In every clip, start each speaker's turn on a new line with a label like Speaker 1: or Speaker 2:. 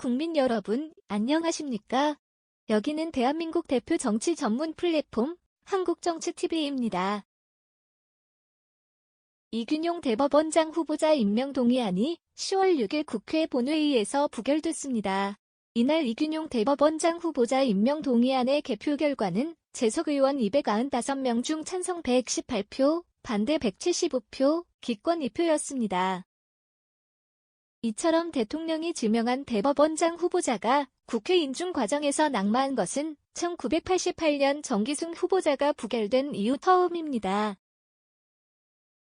Speaker 1: 국민 여러분, 안녕하십니까? 여기는 대한민국 대표 정치 전문 플랫폼 한국정치TV입니다. 이균용 대법원장 후보자 임명 동의안이 10월 6일 국회 본회의에서 부결됐습니다. 이날 이균용 대법원장 후보자 임명 동의안의 개표 결과는 재석 의원 295명 중 찬성 118표, 반대 175표, 기권 2표였습니다. 이처럼 대통령이 지명한 대법원장 후보자가 국회 인준 과정에서 낙마한 것은 1988년 정기순 후보자가 부결된 이후 처음입니다.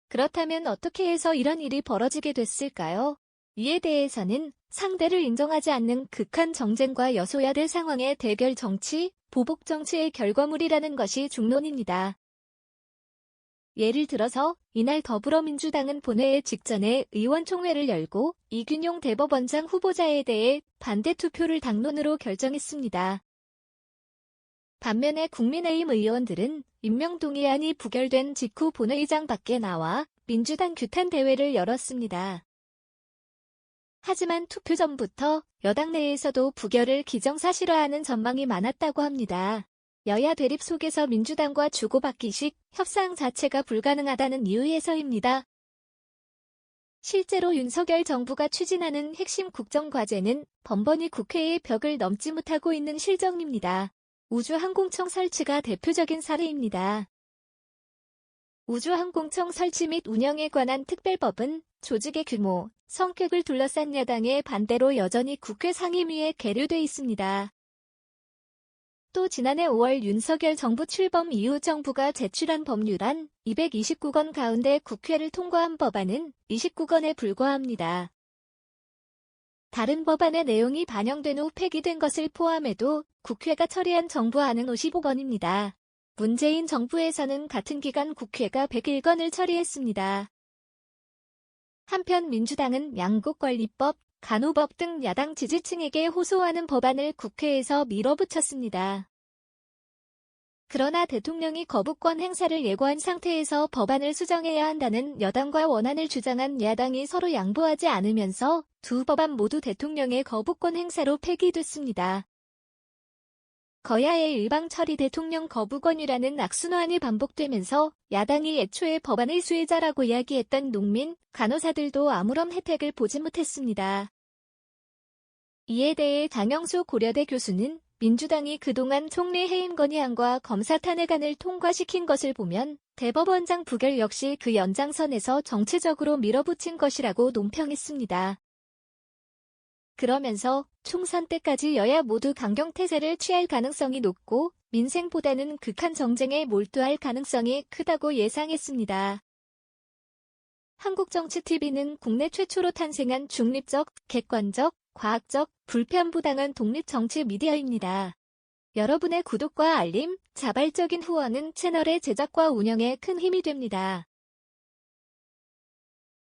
Speaker 1: 그렇다면 어떻게 해서 이런 일이 벌어지게 됐을까요? 이에 대해서는 상대를 인정하지 않는 극한 정쟁과 여소야대 상황의 대결 정치, 보복 정치의 결과물이라는 것이 중론입니다. 예를 들어서 이날 더불어민주당은 본회의 직전에 의원총회를 열고 이균용 대법원장 후보자에 대해 반대 투표를 당론으로 결정했습니다. 반면에 국민의힘 의원들은 임명동의안이 부결된 직후 본회의장 밖에 나와 민주당 규탄 대회를 열었습니다. 하지만 투표 전부터 여당 내에서도 부결을 기정사실화하는 전망이 많았다고 합니다. 여야 대립 속에서 민주당과 주고받기식 협상 자체가 불가능하다는 이유에서입니다. 실제로 윤석열 정부가 추진하는 핵심 국정과제는 번번이 국회의 벽을 넘지 못하고 있는 실정입니다. 우주항공청 설치가 대표적인 사례입니다. 우주항공청 설치 및 운영에 관한 특별법은 조직의 규모, 성격을 둘러싼 야당의 반대로 여전히 국회 상임위에 계류돼 있습니다. 또 지난해 5월 윤석열 정부 출범 이후 정부가 제출한 법률안 229건 가운데 국회를 통과한 법안은 29건에 불과합니다. 다른 법안의 내용이 반영된 후 폐기된 것을 포함해도 국회가 처리한 정부안은 55건입니다. 문재인 정부에서는 같은 기간 국회가 101건을 처리했습니다. 한편 민주당은 양곡관리법, 간호법 등 야당 지지층에게 호소하는 법안을 국회에서 밀어붙였습니다. 그러나 대통령이 거부권 행사를 예고한 상태에서 법안을 수정해야 한다는 여당과 원안을 주장한 야당이 서로 양보하지 않으면서 두 법안 모두 대통령의 거부권 행사로 폐기됐습니다. 거야의 일방 처리 대통령 거부권이라는 악순환이 반복되면서 야당이 애초에 법안의 수혜자라고 이야기했던 농민, 간호사들도 아무런 혜택을 보지 못했습니다. 이에 대해 장영수 고려대 교수는 민주당이 그동안 총리 해임 건의안과 검사 탄핵안을 통과시킨 것을 보면 대법원장 부결 역시 그 연장선에서 정치적으로 밀어붙인 것이라고 논평했습니다. 그러면서 총선 때까지 여야 모두 강경태세를 취할 가능성이 높고 민생보다는 극한 정쟁에 몰두할 가능성이 크다고 예상했습니다. 한국정치TV는 국내 최초로 탄생한 중립적, 객관적, 과학적, 불편부당한 독립정치 미디어입니다. 여러분의 구독과 알림, 자발적인 후원은 채널의 제작과 운영에 큰 힘이 됩니다.